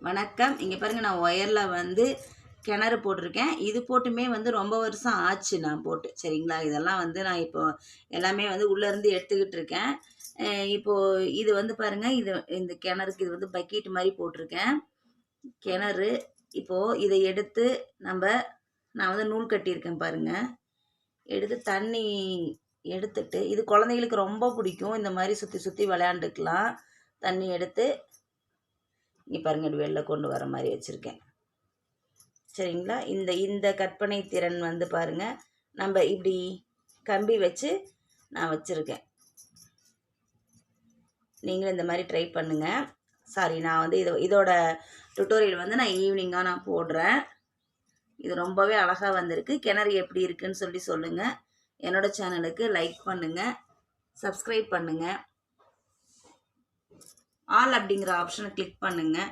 வணக்கம். இங்கே பாருங்கள், நான் ஒயரில் வந்து கிணறு போட்டிருக்கேன். இது போட்டுமே வந்து ரொம்ப வருஷம் ஆச்சு நான் போட்டு. சரிங்களா? இதெல்லாம் வந்து நான் இப்போ எல்லாமே வந்து உள்ளேருந்து எடுத்துக்கிட்டு இருக்கேன். இப்போது இது வந்து பாருங்கள், இந்த கிணறுக்கு இது வந்து பக்கெட் மாதிரி போட்டிருக்கேன். கிணறு இப்போது இதை எடுத்து நான் வந்து நூல் கட்டியிருக்கேன் பாருங்கள். எடுத்து தண்ணி எடுத்துட்டு, இது குழந்தைகளுக்கு ரொம்ப பிடிக்கும். இந்த மாதிரி சுற்றி சுற்றி விளையாண்டுக்கலாம். தண்ணி எடுத்து இங்கே பாருங்க, வெளில கொண்டு வர மாதிரி வச்சுருக்கேன். சரிங்களா? இந்த இந்த கற்பனை திறன் வந்து பாருங்கள், நம்ம இப்படி கம்பி வச்சு நான் வச்சுருக்கேன். நீங்களும் இந்த மாதிரி ட்ரை பண்ணுங்கள். சாரி, நான் வந்து இதோட டுட்டோரியல் வந்து நான் ஈவினிங்காக நான் போடுறேன். இது ரொம்பவே அழகாக வந்திருக்கு. கிணறு எப்படி இருக்குன்னு சொல்லி சொல்லுங்கள். என்னோடய சேனலுக்கு லைக் பண்ணுங்கள், சப்ஸ்கிரைப் பண்ணுங்கள், ஆல் அப்படிங்கிற ஆப்ஷனை கிளிக் பண்ணுங்கள்.